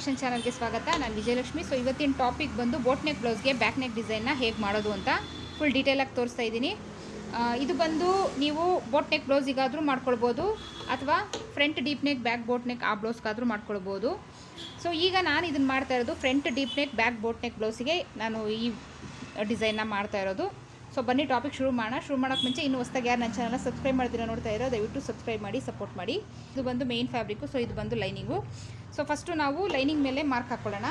Fashion ಚಾನಲ್ಗೆ ಸ್ವಾಗತ. ನಾನು ವಿಜಯಲಕ್ಷ್ಮಿ. ಸೊ ಇವತ್ತಿನ ಟಾಪಿಕ್ ಬಂದು ಬೋಟ್ ನೆಕ್ ಬ್ಲೌಸ್ಗೆ ಬ್ಯಾಕ್ ನೆಕ್ ಡಿಸೈನ್ನ ಹೇಗೆ ಮಾಡೋದು ಅಂತ ಫುಲ್ ಡೀಟೇಲಾಗಿ ತೋರಿಸ್ತಾ ಇದ್ದೀನಿ. ಇದು ಬಂದು ನೀವು ಬೋಟ್ ನೆಕ್ ಬ್ಲೌಸಿಗಾದರೂ ಮಾಡ್ಕೊಳ್ಬೋದು ಅಥವಾ front deep neck back boat neck ಆ ಬ್ಲೌಸ್ಗಾದರೂ ಮಾಡ್ಕೊಳ್ಬೋದು. ಸೊ ಈಗ ನಾನು ಇದನ್ನು ಮಾಡ್ತಾ ಇರೋದು front deep neck back boat neck ಬ್ಲೌಸಿಗೆ ನಾನು ಈ ಡಿಸೈನ್ನ ಮಾಡ್ತಾ ಇರೋದು. ಸೊ ಬನ್ನಿ ಟಾಪಿಕ್ ಶುರು ಮಾಡೋಕ್ಕೆ ಮುಂಚೆ ಇನ್ನೂ ಹೊಸದಾಗಿ ಯಾರು ನನ್ನ ಚಾನಲ್ನ ಸಬ್ಸ್ಕ್ರೈಬ್ ಮಾಡ್ತೀರಾ ನೋಡ್ತಾ ಇರೋ ದಯವಿಟ್ಟು ಸಬ್ಸ್ಕ್ರೈಬ್ ಮಾಡಿ, ಸಪೋರ್ಟ್ ಮಾಡಿ. ಇದು ಬಂದು ಮೇನ್ ಫ್ಯಾಬ್ರಿಕ್ಕು. ಸೊ ಇದು ಬಂದು ಲೈನಿಂಗು. ಸೊ ಫಸ್ಟು ನಾವು ಲೈನಿಂಗ್ ಮೇಲೆ ಮಾರ್ಕ್ ಹಾಕ್ಕೊಳ್ಳೋಣ.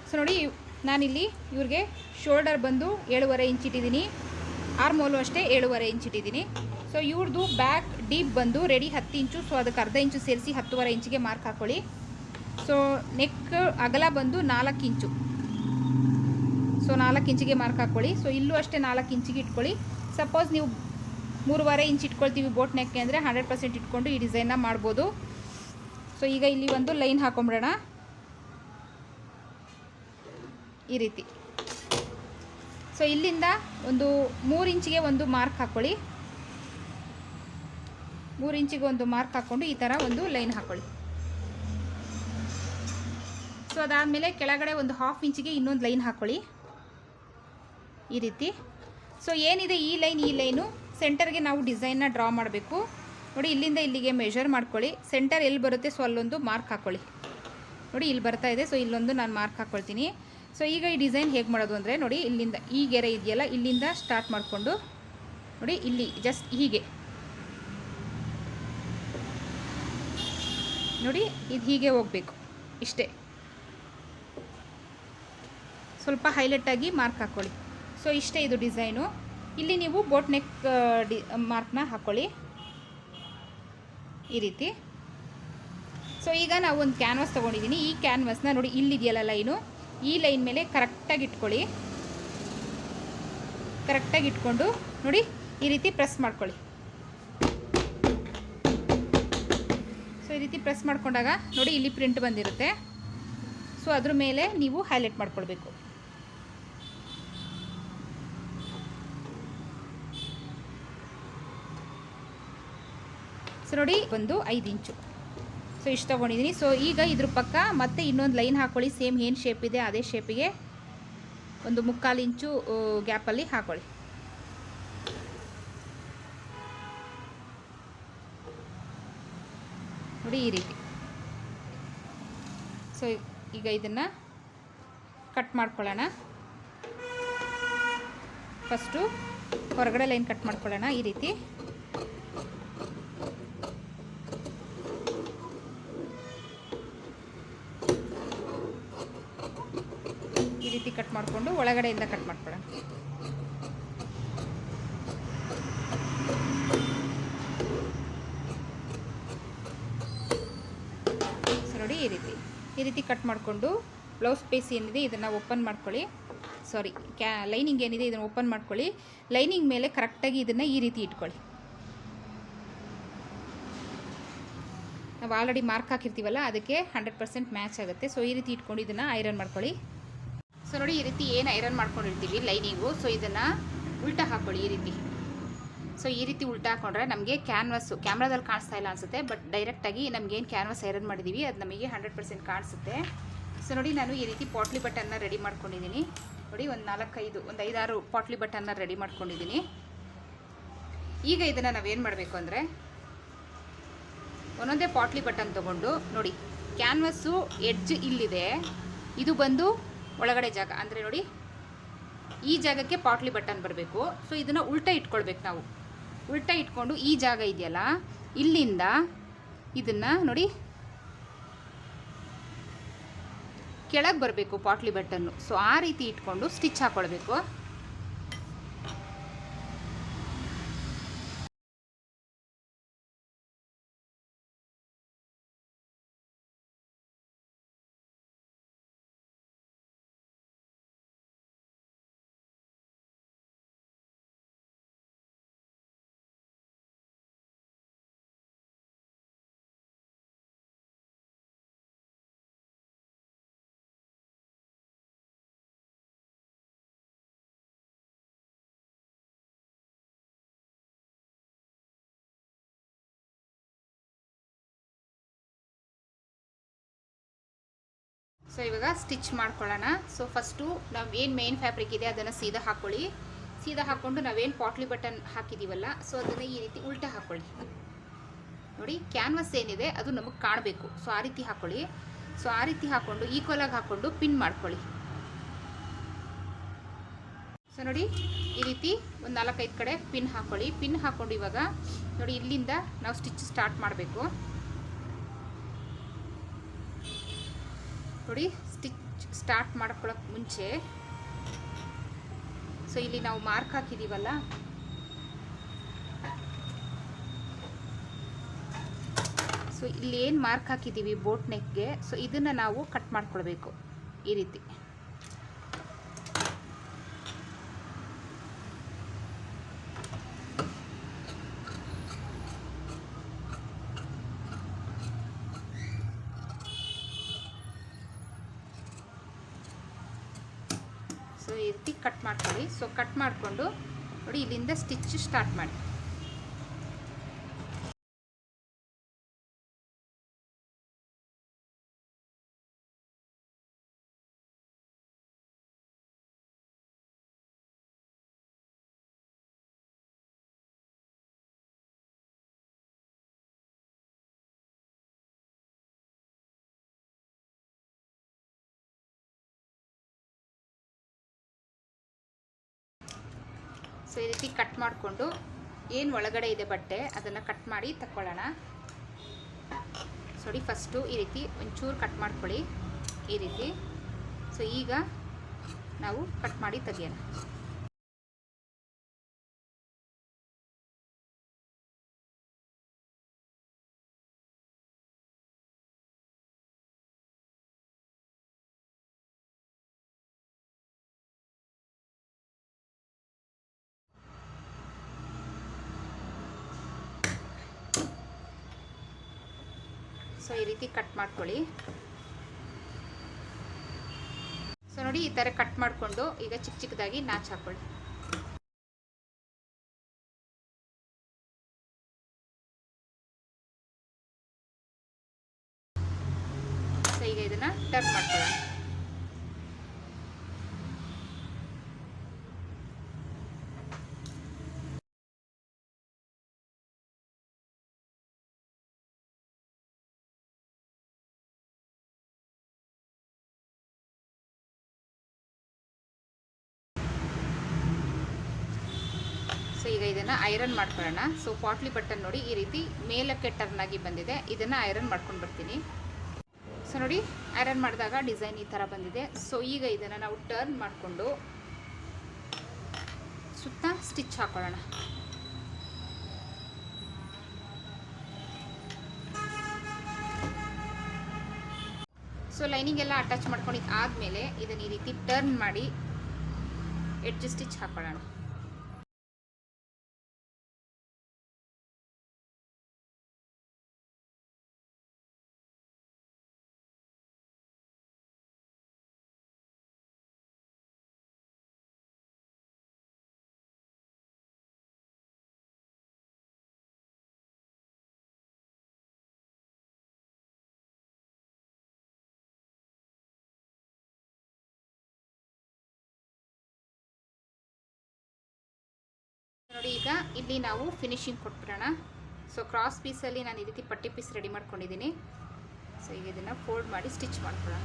ಸೊ ನೋಡಿ, ನಾನಿಲ್ಲಿ ಇವ್ರಿಗೆ ಶೋಲ್ಡರ್ ಬಂದು 7.5 ಇಂಚ್ ಇಟ್ಟಿದ್ದೀನಿ, ಆರ್ಮೋಲು ಅಷ್ಟೇ 7.5 ಇಂಚ್ ಇಟ್ಟಿದ್ದೀನಿ. ಸೊ ಇವ್ರದ್ದು ಬ್ಯಾಕ್ ಡೀಪ್ ಬಂದು ರೆಡಿ 10 ಇಂಚು. ಸೊ ಅದಕ್ಕೆ ಅರ್ಧ ಇಂಚು ಸೇರಿಸಿ 10.5 ಇಂಚಿಗೆ ಮಾರ್ಕ್ ಹಾಕ್ಕೊಳ್ಳಿ. ಸೊ ನೆಕ್ ಅಗಲ ಬಂದು 4 ಇಂಚು. ಸೊ 4 ಇಂಚಿಗೆ ಮಾರ್ಕ್ ಹಾಕ್ಕೊಳ್ಳಿ. ಸೊ ಇಲ್ಲೂ ಅಷ್ಟೇ 4 ಇಂಚಿಗೆ ಇಟ್ಕೊಳ್ಳಿ. ಸಪೋಸ್ ನೀವು 3.5 ಇಂಚ್ ಇಟ್ಕೊಳ್ತೀವಿ ಬೋಟ್ ನೆಕ್ಗೆ ಅಂದರೆ 100% ಇಟ್ಕೊಂಡು ಈ ಡಿಸೈನ್ನ ಮಾಡ್ಬೋದು. ಸೊ ಈಗ ಇಲ್ಲಿ ಒಂದು ಲೈನ್ ಹಾಕೊಂಬಿಡೋಣ ಈ ರೀತಿ. ಸೊ ಇಲ್ಲಿಂದ ಒಂದು 3 ಇಂಚಿಗೆ ಒಂದು ಮಾರ್ಕ್ ಹಾಕ್ಕೊಳ್ಳಿ. 3 ಇಂಚಿಗೆ ಒಂದು ಮಾರ್ಕ್ ಹಾಕ್ಕೊಂಡು ಈ ಥರ ಒಂದು ಲೈನ್ ಹಾಕ್ಕೊಳ್ಳಿ. ಸೊ ಅದಾದಮೇಲೆ ಕೆಳಗಡೆ ಒಂದು 1/2 ಇಂಚಿಗೆ ಇನ್ನೊಂದು ಲೈನ್ ಹಾಕ್ಕೊಳ್ಳಿ ಈ ರೀತಿ. ಸೊ ಏನಿದೆ ಈ ಲೈನು ಸೆಂಟರ್ಗೆ ನಾವು ಡಿಸೈನ್ನ ಡ್ರಾ ಮಾಡಬೇಕು. ನೋಡಿ, ಇಲ್ಲಿಂದ ಇಲ್ಲಿಗೆ ಮೆಷರ್ ಮಾಡ್ಕೊಳ್ಳಿ. ಸೆಂಟರ್ ಎಲ್ಲಿ ಬರುತ್ತೆ ಸೊ ಅಲ್ಲೊಂದು ಮಾರ್ಕ್ ಹಾಕ್ಕೊಳ್ಳಿ. ನೋಡಿ ಇಲ್ಲಿ ಬರ್ತಾ ಇದೆ. ಸೊ ಇಲ್ಲೊಂದು ನಾನು ಮಾರ್ಕ್ ಹಾಕ್ಕೊಳ್ತೀನಿ. ಸೊ ಈಗ ಈ ಡಿಸೈನ್ ಹೇಗೆ ಮಾಡೋದು ಅಂದರೆ ನೋಡಿ, ಇಲ್ಲಿಂದ ಈ ಗೆರೆ ಇದೆಯಲ್ಲ ಇಲ್ಲಿಂದ ಸ್ಟಾರ್ಟ್ ಮಾಡಿಕೊಂಡು ನೋಡಿ ಇಲ್ಲಿ ಜಸ್ಟ್ ಹೀಗೆ ನೋಡಿ, ಇದು ಹೀಗೆ ಹೋಗಬೇಕು ಇಷ್ಟೇ. ಸ್ವಲ್ಪ ಹೈಲೈಟಾಗಿ ಮಾರ್ಕ್ ಹಾಕ್ಕೊಳ್ಳಿ. ಸೊ ಇಷ್ಟೇ ಇದು ಡಿಸೈನು. ಇಲ್ಲಿ ನೀವು ಬೋಟ್ ನೆಕ್ ಮಾರ್ಕ್ನ ಹಾಕ್ಕೊಳ್ಳಿ ಈ ರೀತಿ. ಸೊ ಈಗ ನಾವು ಒಂದು ಕ್ಯಾನ್ವಾಸ್ ತೊಗೊಂಡಿದ್ದೀನಿ. ಈ ಕ್ಯಾನ್ವಾಸ್ನ ನೋಡಿ ಇಲ್ಲಿದೆಯಲ್ಲ ಲೈನು, ಈ ಲೈನ್ ಮೇಲೆ ಕರೆಕ್ಟಾಗಿ ಇಟ್ಕೊಳ್ಳಿ. ಕರೆಕ್ಟಾಗಿ ಇಟ್ಕೊಂಡು ನೋಡಿ ಈ ರೀತಿ ಪ್ರೆಸ್ ಮಾಡ್ಕೊಳ್ಳಿ. ಸೊ ಈ ರೀತಿ ಪ್ರೆಸ್ ಮಾಡ್ಕೊಂಡಾಗ ನೋಡಿ ಇಲ್ಲಿ ಪ್ರಿಂಟ್ ಬಂದಿರುತ್ತೆ. ಸೊ ಅದ್ರ ಮೇಲೆ ನೀವು ಹೈಲೈಟ್ ಮಾಡ್ಕೊಳ್ಬೇಕು. ಸೊ ನೋಡಿ ಒಂದು 5 ಇಂಚು. ಸೊ ಇಷ್ಟು ತೊಗೊಂಡಿದ್ದೀನಿ. ಸೊ ಈಗ ಇದ್ರ ಪಕ್ಕ ಮತ್ತೆ ಇನ್ನೊಂದು ಲೈನ್ ಹಾಕ್ಕೊಳ್ಳಿ. ಸೇಮ್ ಏನು ಶೇಪ್ ಇದೆ ಅದೇ ಶೇಪಿಗೆ ಒಂದು 3/4 ಇಂಚು ಗ್ಯಾಪಲ್ಲಿ ಹಾಕ್ಕೊಳ್ಳಿ. ನೋಡಿ ಈ ರೀತಿ. ಸೊ ಈಗ ಇದನ್ನು ಕಟ್ ಮಾಡ್ಕೊಳ್ಳೋಣ. ಫಸ್ಟು ಹೊರಗಡೆ ಲೈನ್ ಕಟ್ ಮಾಡ್ಕೊಳ್ಳೋಣ ಈ ರೀತಿ. ಈ ರೀತಿ ಕಟ್ ಮಾಡಿಕೊಂಡು ಒಳಗಡೆಯಿಂದ ಕಟ್ ಮಾಡ್ಕೊಳ್ಳೋಣ. ಸೊ ನೋಡಿ ಈ ರೀತಿ ಕಟ್ ಮಾಡಿಕೊಂಡು ಬ್ಲೌಸ್ ಪೀಸ್ ಏನಿದೆ ಇದನ್ನು ಓಪನ್ ಮಾಡ್ಕೊಳ್ಳಿ. ಸಾರಿ, ಲೈನಿಂಗ್ ಏನಿದೆ ಇದನ್ನು ಓಪನ್ ಮಾಡ್ಕೊಳ್ಳಿ. ಲೈನಿಂಗ್ ಮೇಲೆ ಕರೆಕ್ಟಾಗಿ ಇದನ್ನು ಈ ರೀತಿ ಇಟ್ಕೊಳ್ಳಿ. ನಾವು ಆಲ್ರೆಡಿ ಮಾರ್ಕ್ ಹಾಕಿರ್ತೀವಲ್ಲ ಅದಕ್ಕೆ 100% ಮ್ಯಾಚ್ ಆಗುತ್ತೆ. ಸೊ ಈ ರೀತಿ ಇಟ್ಕೊಂಡು ಇದನ್ನು ಐರನ್ ಮಾಡ್ಕೊಳ್ಳಿ. ಸೊ ನೋಡಿ ಈ ರೀತಿ ಏನು ಐರನ್ ಮಾಡ್ಕೊಂಡಿರ್ತೀವಿ ಲೈನಿಂಗು, ಸೊ ಇದನ್ನು ಉಲ್ಟಾ ಹಾಕ್ಕೊಳ್ಳಿ ಈ ರೀತಿ. ಸೊ ಈ ರೀತಿ ಉಲ್ಟಾ ಹಾಕೊಂಡ್ರೆ ನಮಗೆ ಕ್ಯಾನ್ವಾಸು ಕ್ಯಾಮ್ರಾದಲ್ಲಿ ಕಾಣಿಸ್ತಾ ಇಲ್ಲ ಅನಿಸುತ್ತೆ, ಬಟ್ ಡೈರೆಕ್ಟಾಗಿ ನಮಗೇನು ಕ್ಯಾನ್ವಾಸ್ ಐರನ್ ಮಾಡಿದ್ದೀವಿ ಅದು ನಮಗೆ 100% ಕಾಣಿಸುತ್ತೆ. ಸೊ ನೋಡಿ ನಾನು ಈ ರೀತಿ ಪಾಟ್ಲಿ ಬಟನ್ನ ರೆಡಿ ಮಾಡ್ಕೊಂಡಿದ್ದೀನಿ. ನೋಡಿ ಒಂದು 5-6 ಪಾಟ್ಲಿ ಬಟನ್ನ ರೆಡಿ ಮಾಡ್ಕೊಂಡಿದ್ದೀನಿ. ಈಗ ಇದನ್ನು ನಾವೇನು ಮಾಡಬೇಕು ಅಂದರೆ ಒಂದೊಂದೇ ಪಾಟ್ಲಿ ಬಟನ್ ತೊಗೊಂಡು ನೋಡಿ ಕ್ಯಾನ್ವಾಸು ಎಡ್ಜ್ ಇಲ್ಲಿದೆ, ಇದು ಬಂದು ಒಳಗಡೆ ಜಾಗ ಅಂದರೆ ನೋಡಿ ಈ ಜಾಗಕ್ಕೆ ಪಾಟ್ಲಿ ಬಟನ್ ಬರಬೇಕು. ಸೊ ಇದನ್ನು ಉಲ್ಟಾ ಇಟ್ಕೊಳ್ಬೇಕು. ನಾವು ಉಲ್ಟಾ ಇಟ್ಕೊಂಡು ಈ ಜಾಗ ಇದೆಯಲ್ಲ ಇಲ್ಲಿಂದ ಇದನ್ನು ನೋಡಿ ಕೆಳಗೆ ಬರಬೇಕು ಪಾಟ್ಲಿ ಬಟನ್ನು. ಸೊ ಆ ರೀತಿ ಇಟ್ಕೊಂಡು ಸ್ಟಿಚ್ ಹಾಕ್ಕೊಳ್ಬೇಕು. ಸೊ ಇವಾಗ ಸ್ಟಿಚ್ ಮಾಡ್ಕೊಳ್ಳೋಣ. ಸೊ ಫಸ್ಟು ನಾವು ಏನು ಮೇನ್ ಫ್ಯಾಬ್ರಿಕ್ ಇದೆ ಅದನ್ನು ಸೀದಾ ಹಾಕ್ಕೊಳ್ಳಿ. ಸೀದಾ ಹಾಕ್ಕೊಂಡು ನಾವೇನು ಪಾಟ್ಲಿ ಬಟನ್ ಹಾಕಿದ್ದೀವಲ್ಲ, ಸೊ ಅದನ್ನು ಈ ರೀತಿ ಉಲ್ಟಾ ಹಾಕ್ಕೊಳ್ಳಿ. ನೋಡಿ, ಕ್ಯಾನ್ವಸ್ ಏನಿದೆ ಅದು ನಮಗೆ ಕಾಣಬೇಕು. ಸೊ ಆ ರೀತಿ ಹಾಕ್ಕೊಳ್ಳಿ. ಸೊ ಆ ರೀತಿ ಹಾಕ್ಕೊಂಡು ಈಕ್ವಲಾಗಿ ಹಾಕ್ಕೊಂಡು ಪಿನ್ ಮಾಡ್ಕೊಳ್ಳಿ. ಸೊ ನೋಡಿ, ಈ ರೀತಿ ಒಂದು 4-5 ಕಡೆ ಪಿನ್ ಹಾಕ್ಕೊಳ್ಳಿ. ಪಿನ್ ಹಾಕ್ಕೊಂಡು ಇವಾಗ ನೋಡಿ, ಇಲ್ಲಿಂದ ನಾವು ಸ್ಟಿಚ್ ಸ್ಟಾರ್ಟ್ ಮಾಡಬೇಕು. ನೋಡಿ, ಸ್ಟಿಚ್ ಸ್ಟಾರ್ಟ್ ಮಾಡ್ಕೊಳ್ಳೋಕೆ ಮುಂಚೆ ಸೊ ಇಲ್ಲಿ ನಾವು ಮಾರ್ಕ್ ಹಾಕಿದ್ದೀವಲ್ಲ, ಸೊ ಇಲ್ಲಿ ಏನು ಮಾರ್ಕ್ ಹಾಕಿದ್ದೀವಿ ಬೋಟ್ ನೆಕ್ಗೆ, ಸೊ ಇದನ್ನು ನಾವು ಕಟ್ ಮಾಡ್ಕೊಳ್ಬೇಕು ಈ ರೀತಿ. ಸೊ ಈ ರೀತಿ ಕಟ್ ಮಾಡ್ಕೊಳ್ಳಿ. ಸೊ ಕಟ್ ಮಾಡಿಕೊಂಡು ನೋಡಿ, ಇಲ್ಲಿಂದ ಸ್ಟಿಚ್ ಸ್ಟಾರ್ಟ್ ಮಾಡಿ. ಸೊ ಈ ರೀತಿ ಕಟ್ ಮಾಡಿಕೊಂಡು ಏನು ಒಳಗಡೆ ಇದೆ ಬಟ್ಟೆ ಅದನ್ನು ಕಟ್ ಮಾಡಿ ತಗೊಳ್ಳೋಣ. ನೋಡಿ, ಫಸ್ಟು ಈ ರೀತಿ ಒಂಚೂರು ಕಟ್ ಮಾಡ್ಕೊಳ್ಳಿ ಈ ರೀತಿ. ಸೊ ಈಗ ನಾವು ಕಟ್ ಮಾಡಿ ತೆಗಿಯೋಣ. ಸೊ ಈ ರೀತಿ ಕಟ್ ಮಾಡ್ಕೊಳ್ಳಿ. ಸೊ ನೋಡಿ, ಈ ಥರ ಕಟ್ ಮಾಡಿಕೊಂಡು ಈಗ ಚಿಕ್ಕ ಚಿಕ್ಕದಾಗಿ ನಾಚ್ ಹಾಕ್ಕೊಳ್ಳಿ. ಸೊ ಈಗ ಇದನ್ನು ಟರ್ನ್ ಮಾಡ್ಕೊಳ್ಳೋಣ. ಸೊ ಈಗ ಇದನ್ನು ಐರನ್ ಮಾಡ್ಕೊಳ್ಳೋಣ. ಸೊ ಪಾಟ್ಲಿ ಬಟನ್ ನೋಡಿ, ಈ ರೀತಿ ಮೇಲಕ್ಕೆ ಟರ್ನ್ ಆಗಿ ಬಂದಿದೆ. ಇದನ್ನು ಐರನ್ ಮಾಡ್ಕೊಂಡು ಬರ್ತೀನಿ. ಸೊ ನೋಡಿ, ಐರನ್ ಮಾಡಿದಾಗ ಡಿಸೈನ್ ಈ ಥರ ಬಂದಿದೆ. ಸೊ ಈಗ ಇದನ್ನು ನಾವು ಟರ್ನ್ ಮಾಡಿಕೊಂಡು ಸುತ್ತ ಸ್ಟಿಚ್ ಹಾಕೊಳ್ಳೋಣ. ಸೊ ಲೈನಿಂಗ್ ಎಲ್ಲ ಅಟ್ಯಾಚ್ ಮಾಡ್ಕೊಂಡಿದ್ದು ಆದಮೇಲೆ ಇದನ್ನು ಈ ರೀತಿ ಟರ್ನ್ ಮಾಡಿ ಎಡ್ಜ್ ಸ್ಟಿಚ್ ಹಾಕೊಳ್ಳೋಣ. ನೋಡಿ, ಈಗ ಇಲ್ಲಿ ನಾವು ಫಿನಿಶಿಂಗ್ ಕೊಟ್ಬಿಡೋಣ. ಸೊ ಕ್ರಾಸ್ ಪೀಸಲ್ಲಿ ನಾನು ಈ ರೀತಿ ಪಟ್ಟಿ ಪೀಸ್ ರೆಡಿ ಮಾಡ್ಕೊಂಡಿದ್ದೀನಿ. ಸೊ ಈಗ ಇದನ್ನು ಫೋಲ್ಡ್ ಮಾಡಿ ಸ್ಟಿಚ್ ಮಾಡ್ಕೊಳ್ಳೋಣ.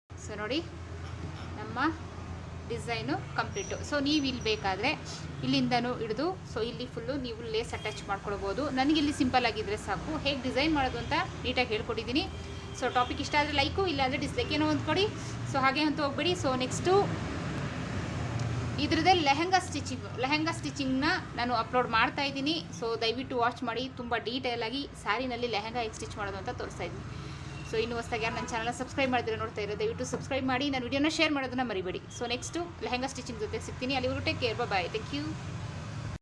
ಸೊ ನೋಡಿ, ನಮ್ಮ ಡಿಸೈನು ಕಂಪ್ಲೀಟು. ಸೊ ನೀವು ಇಲ್ಲಿ ಬೇಕಾದರೆ ಇಲ್ಲಿಂದನೂ ಹಿಡಿದು ಸೊ ಇಲ್ಲಿ ಫುಲ್ಲು ನೀವು ಲೇಸ್ ಅಟ್ಯಾಚ್ ಮಾಡ್ಕೊಳ್ಬೋದು. ನನಗಿಲ್ಲಿ ಸಿಂಪಲ್ ಆಗಿದ್ದರೆ ಸಾಕು. ಹೇಗೆ ಡಿಸೈನ್ ಮಾಡೋದು ಅಂತ ನೀಟಾಗಿ ಹೇಳ್ಕೊಟ್ಟಿದ್ದೀನಿ. ಸೊ ಟಾಪಿಕ್ ಇಷ್ಟ ಆದರೆ ಲೈಕು, ಇಲ್ಲಾಂದರೆ ಡಿಸ್ಲೈಕ್ ಏನೋ ಒಂದು ಕೊಡಿ. ಸೊ ಹಾಗೆ ಅಂತ ಹೋಗ್ಬೇಡಿ. ಸೊ ನೆಕ್ಸ್ಟು ಇದರದ್ದೇ ಲೆಹೆಂಗಾ ಸ್ಟಿಚಿಂಗ್ನ ನಾನು ಅಪ್ಲೋಡ್ ಮಾಡ್ತಾ ಇದ್ದೀನಿ. ಸೊ ದಯವಿಟ್ಟು ವಾಚ್ ಮಾಡಿ. ತುಂಬ ಡೀಟೇಲಾಗಿ ಸ್ಯಾರಿನಲ್ಲಿ ಲೆಹೆಂಗಾ ಹೇಗೆ ಸ್ಟಿಚ್ ಮಾಡೋದು ಅಂತ ತೋರಿಸ್ತಾ ಇದ್ದೀನಿ. ಸೊ ಇನ್ನು ಹೊಸದಾಗಿ ಯಾರು ನನ್ನ ಚಾನಲ್ನ ಸಬ್ಸ್ಕ್ರೈಬ್ ಮಾಡಿದ್ರೆ ನೋಡ್ತಾ ಇರೋ ದಯವಿಟ್ಟು ಸಬ್ಸ್ಕ್ರೈಬ್ ಮಾಡಿ. ನಾನು ವಿಡಿಯೋನ ಶೇರ್ ಮಾಡೋದನ್ನ ಮರಿಬೇಡಿ. ಸೊ ನೆಕ್ಸ್ಟು ಲೆಹೆಂಗಾ ಸ್ಟಿಚಿಂಗ್ ಜೊತೆ ಸಿಗ್ತೀನಿ. ಅಲ್ಲಿವರೆಗೂ take care, bye, thank you.